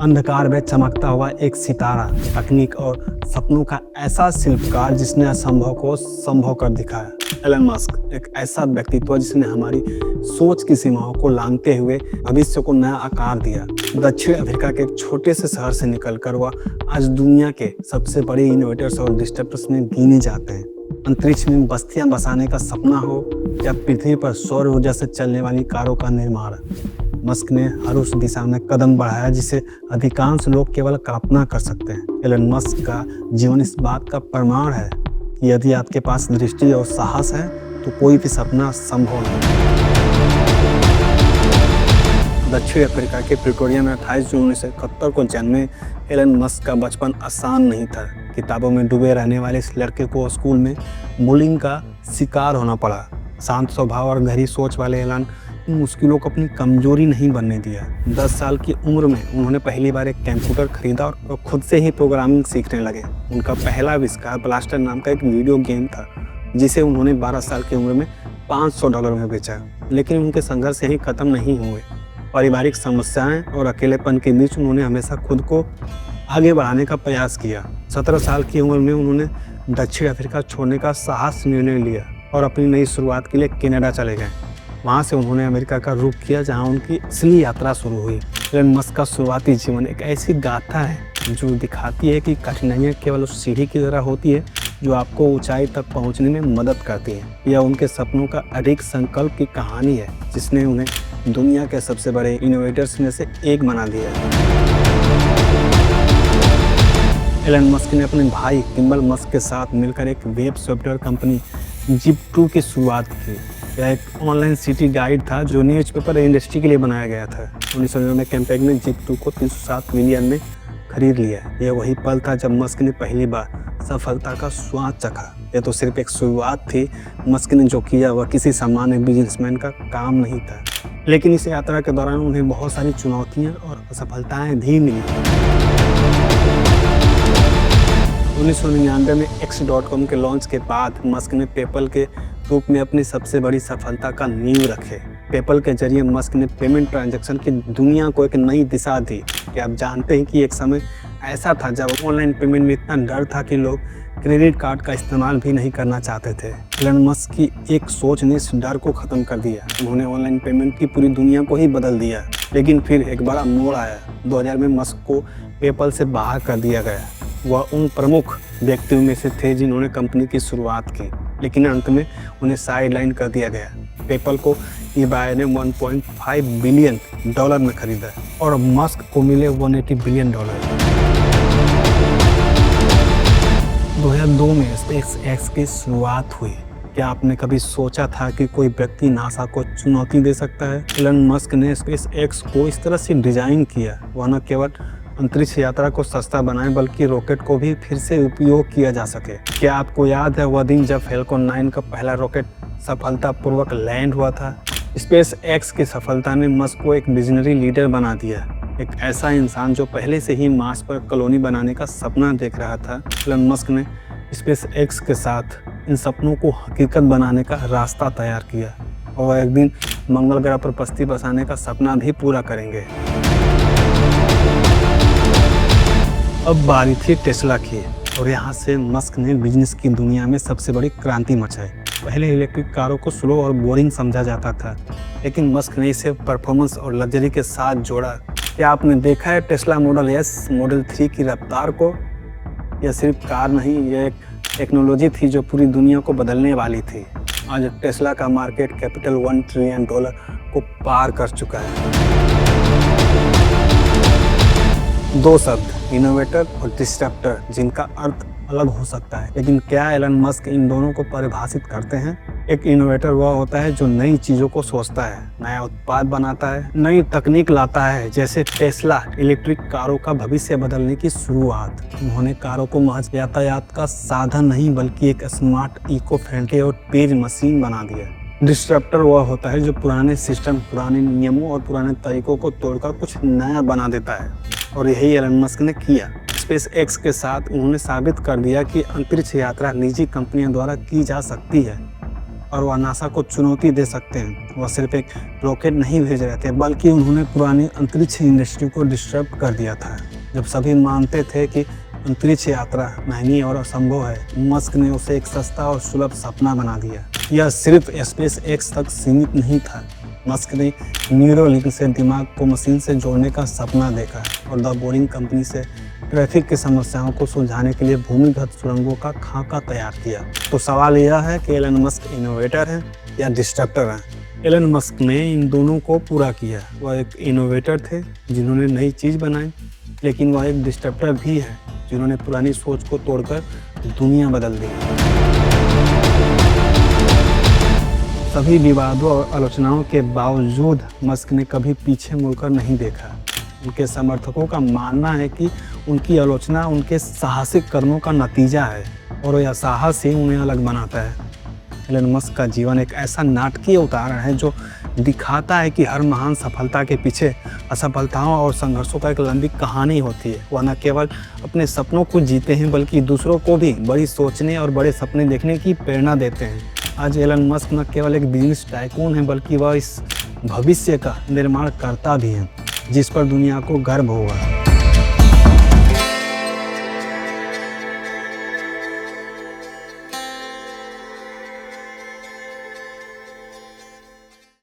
अंधकार में चमकता हुआ एक सितारा, तकनीक और सपनों का ऐसा शिल्पकार जिसने असंभव को संभव कर दिखाया। एलन मस्क एक ऐसा व्यक्तित्व जिसने हमारी सोच की सीमाओं को लांघते हुए भविष्य को नया आकार दिया। दक्षिण अफ्रीका के एक छोटे से शहर से निकलकर वह आज दुनिया के सबसे बड़े इनोवेटर्स और डिस्टर्बर्स में गिने जाते हैं। अंतरिक्ष में बस्तियां बसाने का सपना हो या पृथ्वी पर सौर ऊर्जा से चलने वाली कारों का निर्माण, मस्क ने हर उस दिशा में कदम बढ़ाया जिसे अधिकांश लोग केवल कल्पना कर सकते हैं। एलन मस्क का जीवन इस बात का प्रमाण है कि यदि आपके पास दृष्टि और साहस है तो कोई भी सपना संभव नहीं। दक्षिण अफ्रीका के प्रिटोरिया में 28 जून 1971 को जन्मे एलन मस्क का बचपन आसान नहीं था। किताबों में डूबे रहने वाले इस लड़के को स्कूल में बुलिंग का शिकार होना पड़ा। शांत स्वभाव और गहरी सोच वाले एलन इन मुश्किलों को अपनी कमजोरी नहीं बनने दिया। 10 साल की उम्र में उन्होंने पहली बार एक कंप्यूटर खरीदा और खुद से ही प्रोग्रामिंग सीखने लगे। उनका पहला आविष्कार ब्लास्टर नाम का एक वीडियो गेम था जिसे उन्होंने 12 साल की उम्र में $500 में बेचा। लेकिन उनके संघर्ष यहीं खत्म नहीं हुए। पारिवारिक समस्याएं और अकेलेपन के बीच उन्होंने हमेशा खुद को आगे बढ़ाने का प्रयास किया। 17 साल की उम्र में उन्होंने दक्षिण अफ्रीका छोड़ने का साहस निर्णय लिया और अपनी नई शुरुआत के लिए कनाडा चले गए। वहाँ से उन्होंने अमेरिका का रुख किया जहाँ उनकी असली यात्रा शुरू हुई। एलन मस्क का शुरुआती जीवन एक ऐसी गाथा है जो दिखाती है कि कठिनाइयाँ केवल उस सीढ़ी की तरह होती है जो आपको ऊंचाई तक पहुँचने में मदद करती है। यह उनके सपनों का अडिग संकल्प की कहानी है जिसने उन्हें दुनिया के सबसे बड़े इनोवेटर्स में से एक बना दिया है। एलन मस्क ने अपने भाई किम्बल मस्क के साथ मिलकर एक वेब सॉफ्टवेयर कंपनी जिप2 की शुरुआत की। यह एक ऑनलाइन सिटी गाइड था जो न्यूज़पेपर इंडस्ट्री के लिए बनाया गया था। 1999 कैंपेन में जिप2 को 307 मिलियन में खरीद लिया। यह वही पल था जब मस्क ने पहली बार सफलता का स्वाद चखा। यह तो सिर्फ एक शुरुआत थी। मस्क ने जो किया वह किसी सामान्य बिजनेसमैन का काम नहीं था, लेकिन इस यात्रा के दौरान उन्हें बहुत सारी चुनौतियां और असफलताएं भी मिली। 1999 में X.com के लॉन्च के बाद मस्क ने पेपल के रूप में अपनी सबसे बड़ी सफलता का नींव रखे। पेपल के जरिए मस्क ने पेमेंट ट्रांजैक्शन की दुनिया को एक नई दिशा दी। क्या आप जानते हैं कि एक समय ऐसा था जब ऑनलाइन पेमेंट में इतना डर था कि लोग क्रेडिट कार्ड का इस्तेमाल भी नहीं करना चाहते थे। एलन मस्क की एक सोच ने इस डर को ख़त्म कर दिया। उन्होंने ऑनलाइन पेमेंट की पूरी दुनिया को ही बदल दिया। लेकिन फिर एक बड़ा मोड़ आया। 2000 में मस्क को पेपल से बाहर कर दिया गया। वह उन प्रमुख व्यक्तियों में से थे जिन्होंने कंपनी की शुरुआत की, लेकिन अंत में उन्हें साइडलाइन कर दिया गया। पेपल को eBay ने $1.5 बिलियन में खरीदा और मस्क को मिले $180 बिलियन। 2002 में SpaceX की शुरुआत हुई। क्या आपने कभी सोचा था कि कोई व्यक्ति नासा को चुनौती दे सकता है? एलन मस्क ने SpaceX को इस तरह से डिजाइन किया वह न केवल अंतरिक्ष यात्रा को सस्ता बनाए बल्कि रॉकेट को भी फिर से उपयोग किया जा सके। क्या आपको याद है वह दिन जब फैल्कन 9 का पहला रॉकेट सफलतापूर्वक लैंड हुआ था? SpaceX की सफलता ने मस्क को एक विजनरी लीडर बना दिया, एक ऐसा इंसान जो पहले से ही मार्स पर कॉलोनी बनाने का सपना देख रहा था। एलन मस्क ने SpaceX के साथ इन सपनों को हकीकत बनाने का रास्ता तैयार किया और वह एक दिन मंगल ग्रह पर बस्ती बसाने का सपना भी पूरा करेंगे। अब बारी थी टेस्ला की और यहाँ से मस्क ने बिजनेस की दुनिया में सबसे बड़ी क्रांति मचाई। पहले इलेक्ट्रिक कारों को स्लो और बोरिंग समझा जाता था, लेकिन मस्क ने इसे परफॉर्मेंस और लग्जरी के साथ जोड़ा। क्या आपने देखा है टेस्ला मॉडल S, मॉडल 3 की रफ्तार को? यह सिर्फ कार नहीं, यह एक टेक्नोलॉजी थी जो पूरी दुनिया को बदलने वाली थी। आज टेस्ला का मार्केट कैपिटल $1 ट्रिलियन को पार कर चुका है। दो शब्द, इनोवेटर और डिस्ट्रप्टर, जिनका अर्थ अलग हो सकता है, लेकिन क्या एलन मस्क इन दोनों को परिभाषित करते हैं? एक इनोवेटर वह होता है जो नई चीजों को सोचता है, नया उत्पाद बनाता है, नई तकनीक लाता है। जैसे टेस्ला इलेक्ट्रिक कारों का भविष्य बदलने की शुरुआत। उन्होंने कारों को महज यातायात का साधन नहीं बल्कि एक स्मार्ट, इको फ्रेंडली और तेज मशीन बना दिया। डिस्ट्रप्टर वह होता है जो पुराने सिस्टम, पुराने नियमों और पुराने तरीकों को तोड़कर कुछ नया बना देता है, और यही एलन मस्क ने किया। SpaceX के साथ उन्होंने साबित कर दिया कि अंतरिक्ष यात्रा निजी कंपनियों द्वारा की जा सकती है। और वह नासा को चुनौती दे सकते हैं। वह सिर्फ एक रॉकेट नहीं भेज रहे थे, बल्कि उन्होंने पुरानी अंतरिक्ष इंडस्ट्री को डिस्टर्ब कर दिया था। जब सभी मानते थे कि अंतरिक्ष यात्रा महंगी और असंभव है, मस्क ने उसे एक सस्ता और सुलभ सपना बना दिया। यह सिर्फ स्पेस एक्स तक सीमित नहीं था। मस्क ने न्यूरोलिंक से दिमाग को मशीन से जोड़ने का सपना देखा और द बोरिंग कंपनी से ट्रैफिक की समस्याओं को सुलझाने के लिए भूमिगत सुरंगों का खाका तैयार किया। तो सवाल यह है कि एलन मस्क इनोवेटर है या डिस्ट्रप्टर है? एलन मस्क ने इन दोनों को पूरा किया। वह एक इनोवेटर थे जिन्होंने नई चीज़ बनाई, लेकिन वह एक डिस्ट्रप्टर भी है जिन्होंने पुरानी सोच को तोड़कर दुनिया बदल दी। सभी विवादों और आलोचनाओं के बावजूद मस्क ने कभी पीछे मुड़कर नहीं देखा। उनके समर्थकों का मानना है कि उनकी आलोचना उनके साहसिक कर्मों का नतीजा है और यह साहस ही उन्हें अलग बनाता है। एलन मस्क का जीवन एक ऐसा नाटकीय उदाहरण है जो दिखाता है कि हर महान सफलता के पीछे असफलताओं और संघर्षों का एक लंबी कहानी होती है। वह न केवल अपने सपनों को जीते हैं, बल्कि दूसरों को भी बड़ी सोचने और बड़े सपने देखने की प्रेरणा देते हैं। आज एलन मस्क न केवल एक बिजनेस टाइकून है, बल्कि वह इस भविष्य का निर्माण करता भी है जिस पर दुनिया को गर्व होगा।